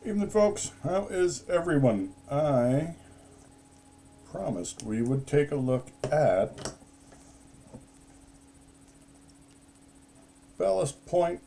Evening, folks. How is everyone? I promised we would take a look at Ballast Point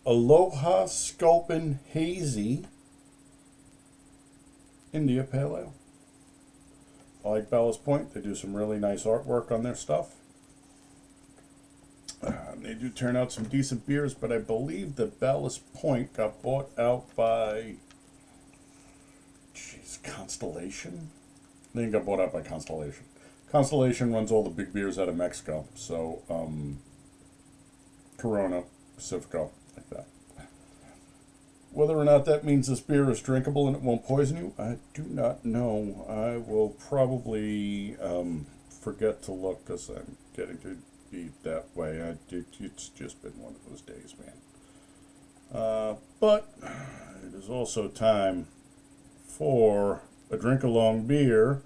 Aloha Sculpin Hazy India Pale Ale. I like Ballast Point. They do some really nice artwork on their stuff. They do turn out some decent beers, but I believe that Ballast Point got bought out by Constellation? I think it got bought out by Constellation. Constellation runs all the big beers out of Mexico. So, Corona, Pacifico, like that. Whether or not that means this beer is drinkable and it won't poison you, I do not know. I will probably forget to look because I'm getting to be that way. It's just been one of those days, man. But it is also time for a drink-along beer.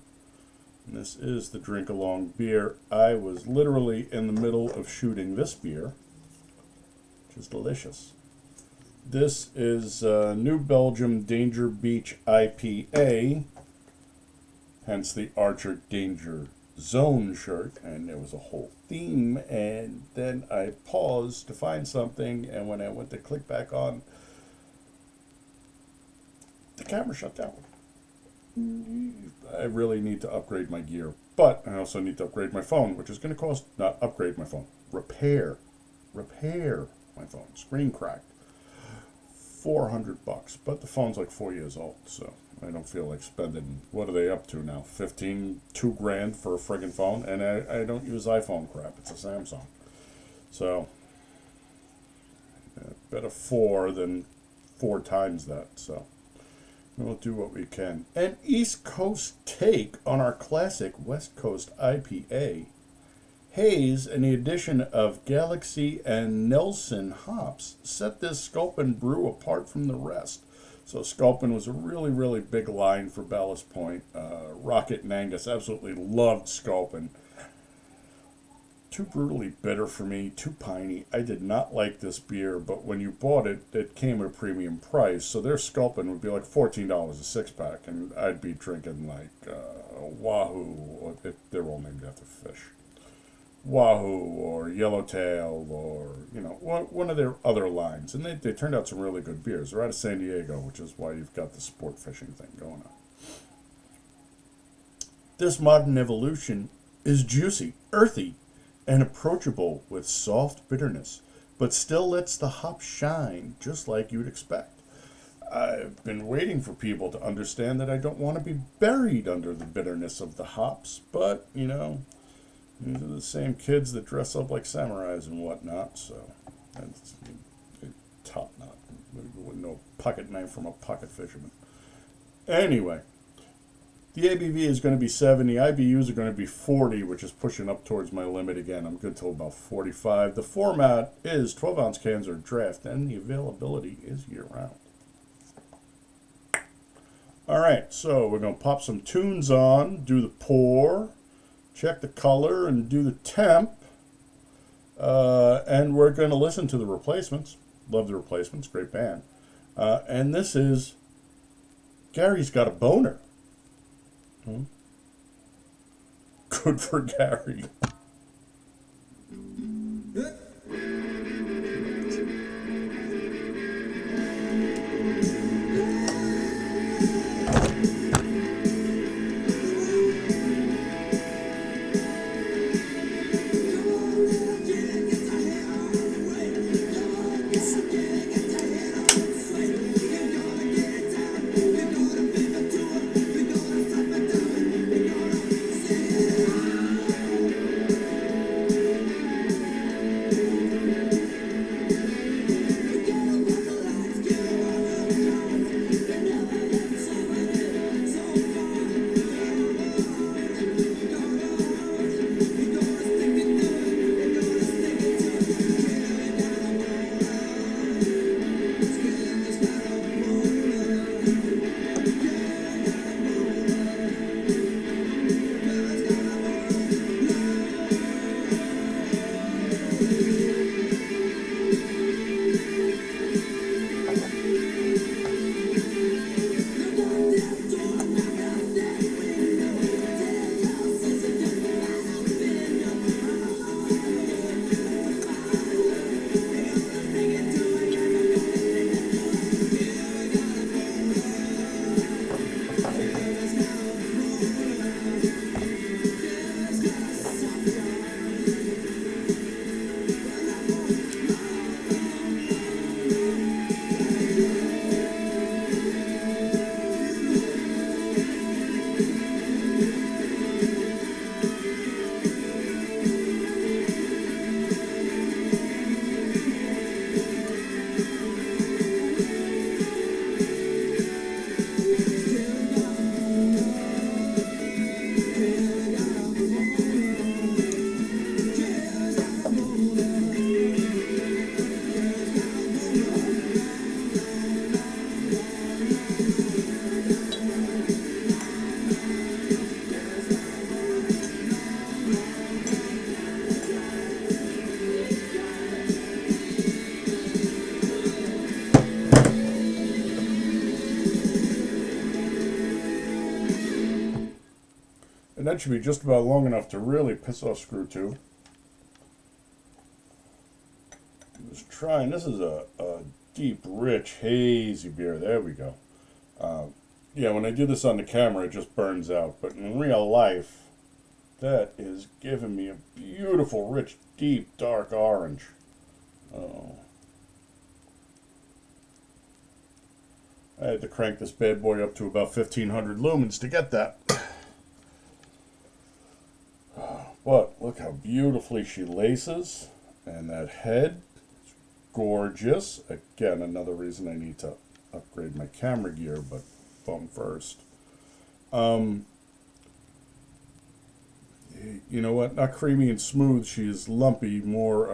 And this is the drink-along beer. I was literally in the middle of shooting this beer, which is delicious. This is New Belgium Danger Beach IPA, hence the Archer Danger Zone shirt, and there was a whole theme, and then I paused to find something, and when I went to click back on, the camera shut down. I really need to upgrade my gear, but I also need to upgrade my phone, which is going to cost, not upgrade my phone, repair my phone. Screen cracked. $400, but the phone's like 4 years old, so I don't feel like spending, what are they up to now, 2 grand for a friggin' phone, and I don't use iPhone crap, it's a Samsung. So, better 4 than 4 times that, so we'll do what we can. An East Coast take on our classic West Coast IPA. Haze and the addition of Galaxy and Nelson hops set this Sculpin brew apart from the rest. So Sculpin was a really, really big line for Ballast Point. Rocket and Angus absolutely loved Sculpin. Too brutally bitter for me, too piney. I did not like this beer, but when you bought it, it came at a premium price. So their Sculpin would be like $14 a 6-pack, and I'd be drinking like Wahoo, or they're all named after fish. Wahoo or Yellowtail or, one of their other lines. And they turned out some really good beers. They're out of San Diego, which is why you've got the sport fishing thing going on. This modern evolution is juicy, earthy, and approachable with soft bitterness, but still lets the hops shine just like you'd expect. I've been waiting for people to understand that I don't want to be buried under the bitterness of the hops, but, these are the same kids that dress up like samurais and whatnot, so that's top knot. You wouldn't know a pocket knife from a pocket fisherman. Anyway, the ABV is going to be 7. The IBUs are going to be 40, which is pushing up towards my limit again. I'm good till about 45. The format is 12-ounce cans or draft, and the availability is year-round. All right, so we're going to pop some tunes on, do the pour, check the color, and do the temp. And we're going to listen to the Replacements. Love the Replacements, great band. And this is Gary's Got a Boner. Good for Gary. And that should be just about long enough to really piss off Screw 2. Just trying. This is a deep, rich, hazy beer. There we go. Yeah, when I do this on the camera, it just burns out. But in real life, that is giving me a beautiful, rich, deep, dark orange. Oh. I had to crank this bad boy up to about 1500 lumens to get that. But look how beautifully she laces. And that head is gorgeous. Again, another reason I need to upgrade my camera gear, but phone first. You know what? Not creamy and smooth. She is lumpy, more,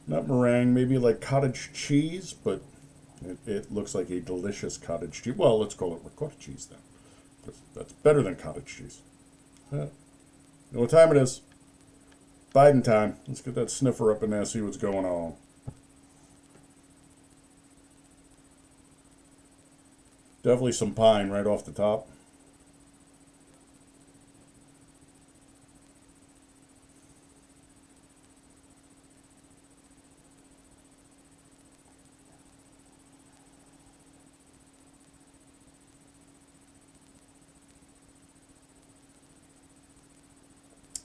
not meringue, maybe like cottage cheese, but it looks like a delicious cottage cheese. Well, let's call it ricotta cheese then. That's better than cottage cheese. You know what time it is? Biden time. Let's get that sniffer up in there, see what's going on. Definitely some pine right off the top.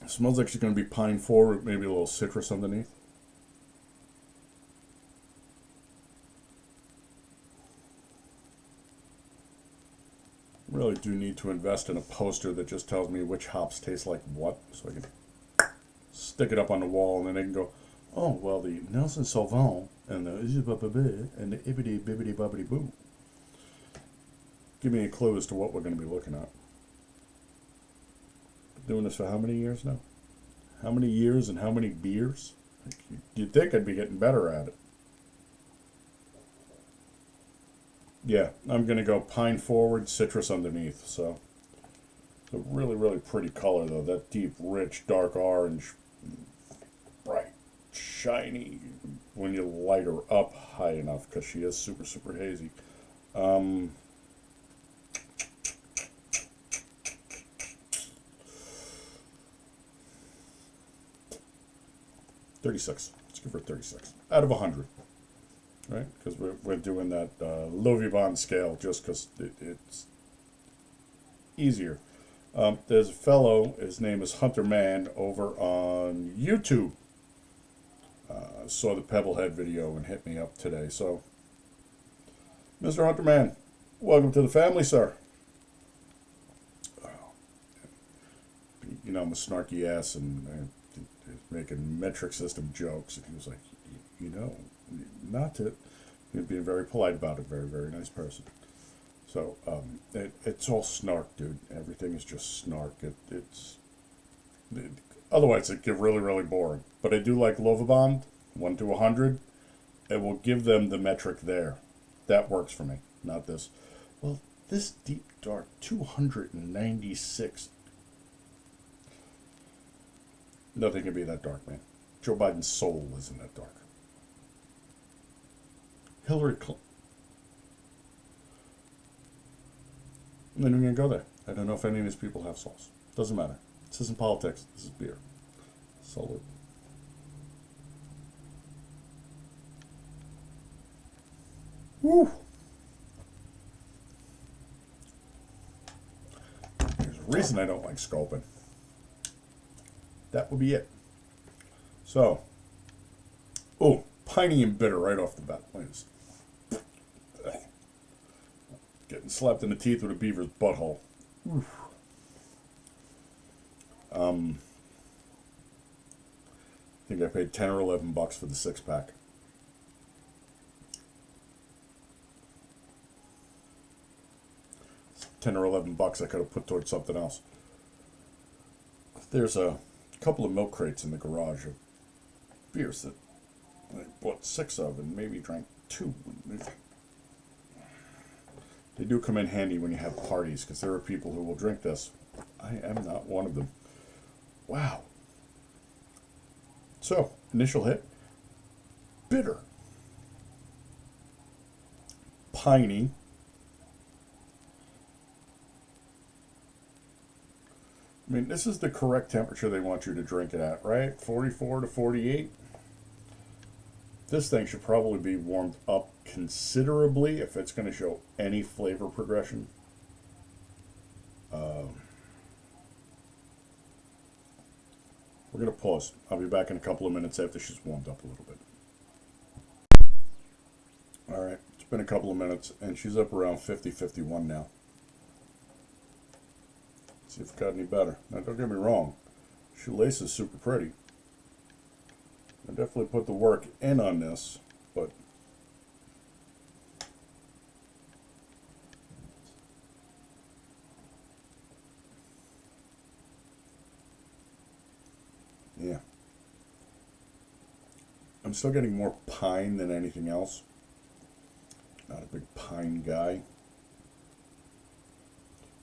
It smells like she's going to be pine forward, maybe a little citrus underneath. Really do need to invest in a poster that just tells me which hops taste like what, so I can stick it up on the wall, and then they can go, oh, well, the Nelson Sauvin and the and the Ibbity Bibbity Bobbity Boo. Give me a clue as to what we're going to be looking at. Been doing this for how many years now? How many years and how many beers? You'd think I'd be getting better at it. Yeah, I'm going to go pine forward, citrus underneath. So, it's a really, really pretty color, though. That deep, rich, dark orange, bright, shiny, when you light her up high enough, because she is super, super hazy. 36. Let's give her 36 out of 100. Right? Because we're doing that Lovibond scale just because it's easier. There's a fellow, his name is Hunter Man, over on YouTube. Saw the Pebblehead video and hit me up today. So, Mr. Hunter Man, welcome to the family, sir. You know, I'm a snarky ass and making metric system jokes. And he was like, you know, not to. He's being very polite about it. Very, very nice person. So, it's all snark, dude. Everything is just snark. Otherwise, it'd get really, really boring. But I do like Lovibond, 1 to 100. It will give them the metric there. That works for me. Not this. Well, this deep, dark, 296. Nothing can be that dark, man. Joe Biden's soul isn't that dark. Hillary Clinton. And then we're going to go there. I don't know if any of these people have souls. Doesn't matter. This isn't politics. This is beer. Salute. Woo! There's a reason I don't like Sculpin. That would be it. So, oh, piney and bitter right off the bat. Please. Getting slapped in the teeth with a beaver's butthole. Oof. I think I paid 10 or 11 bucks for the 6-pack. $10 or 11 bucks I could have put towards something else. There's a couple of milk crates in the garage of beers that I bought 6 of and maybe drank 2. They do come in handy when you have parties, because there are people who will drink this. I am not one of them. Wow. So, initial hit. Bitter. Piney. I mean, this is the correct temperature they want you to drink it at, right? 44 to 48. This thing should probably be warmed up considerably if it's going to show any flavor progression. We're going to pause. I'll be back in a couple of minutes after she's warmed up a little bit. All right, it's been a couple of minutes, and she's up around 50, 51 now. See if it got any better. Now, don't get me wrong. Shoelace is super pretty. I definitely put the work in on this, but yeah. I'm still getting more pine than anything else. Not a big pine guy.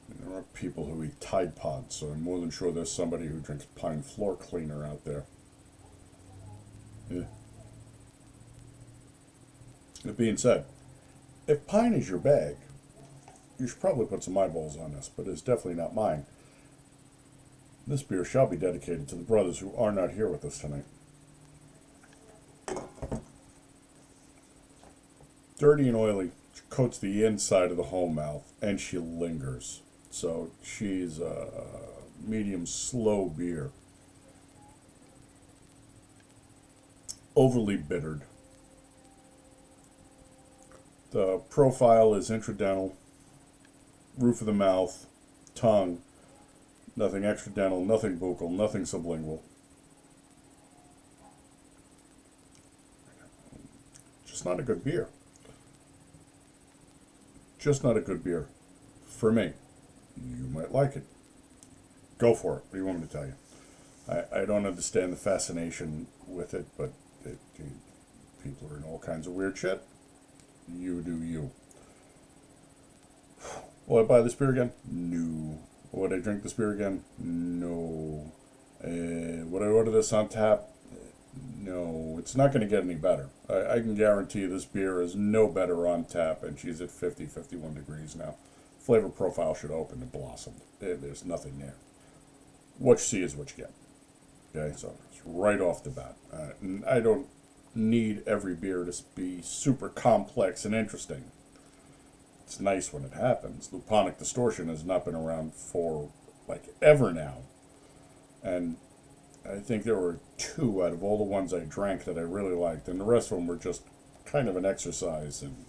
And there are people who eat Tide Pods, so I'm more than sure there's somebody who drinks pine floor cleaner out there. Yeah. That being said, if pine is your bag, you should probably put some eyeballs on this, but it's definitely not mine. This beer shall be dedicated to the brothers who are not here with us tonight. Dirty and oily, she coats the inside of the whole mouth, and she lingers. So she's a medium slow beer. Overly bittered. The profile is intradental, roof of the mouth, tongue, nothing extradental, nothing buccal, nothing sublingual. Just not a good beer. Just not a good beer. For me. You might like it. Go for it. What do you want me to tell you? I don't understand the fascination with it, but people are in all kinds of weird shit. You do you. Will I buy this beer again? No. Would I drink this beer again? No. Would I order this on tap? No. It's not going to get any better. I can guarantee you this beer is no better on tap, and she's at 50, 51 degrees now. Flavor profile should open and blossom. There's nothing there. What you see is what you get. Okay, so it's right off the bat. I don't need every beer to be super complex and interesting. It's nice when it happens. Luponic distortion has not been around for like ever now. And I think there were 2 out of all the ones I drank that I really liked, and the rest of them were just kind of an exercise in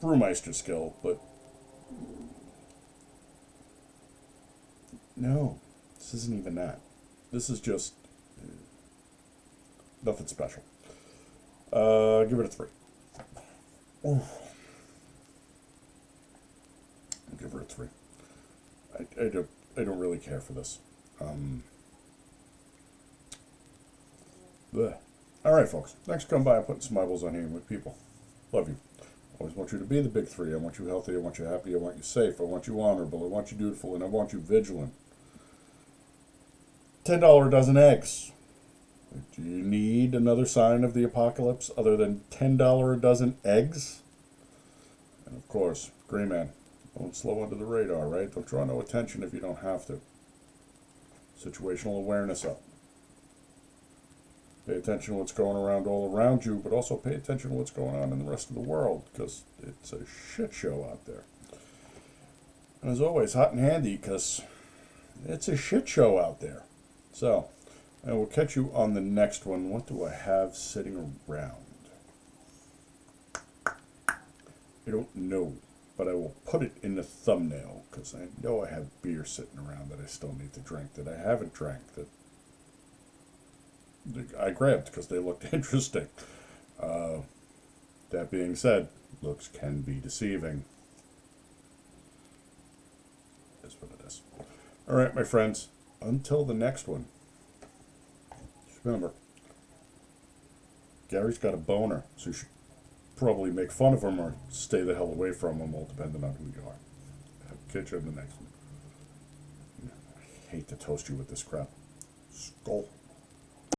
brewmeister skill, but no, this isn't even that. This is just nothing special. Give it a 3. Ooh. I'll give her a 3. I don't really care for this. Alright, folks. Thanks for coming by and putting some eyeballs on here with people. Love you. Always want you to be the big 3. I want you healthy. I want you happy. I want you safe. I want you honorable. I want you dutiful. And I want you vigilant. $10 a dozen eggs. Do you need another sign of the apocalypse other than $10 a dozen eggs? And of course, Grey Man. Don't slow under the radar, right? Don't draw no attention if you don't have to. Situational awareness up. Pay attention to what's going around all around you, but also pay attention to what's going on in the rest of the world, because it's a shit show out there. And as always, hot and handy, because it's a shit show out there. So, I will catch you on the next one. What do I have sitting around? I don't know, but I will put it in the thumbnail, because I know I have beer sitting around that I still need to drink, that I haven't drank, that I grabbed because they looked interesting. That being said, looks can be deceiving. That's what it is. All right, my friends, until the next one, just remember, Gary's got a boner, so you should probably make fun of him or stay the hell away from him, all depending on who you are. I'll catch you in the next one. I hate to toast you with this crap. Skull.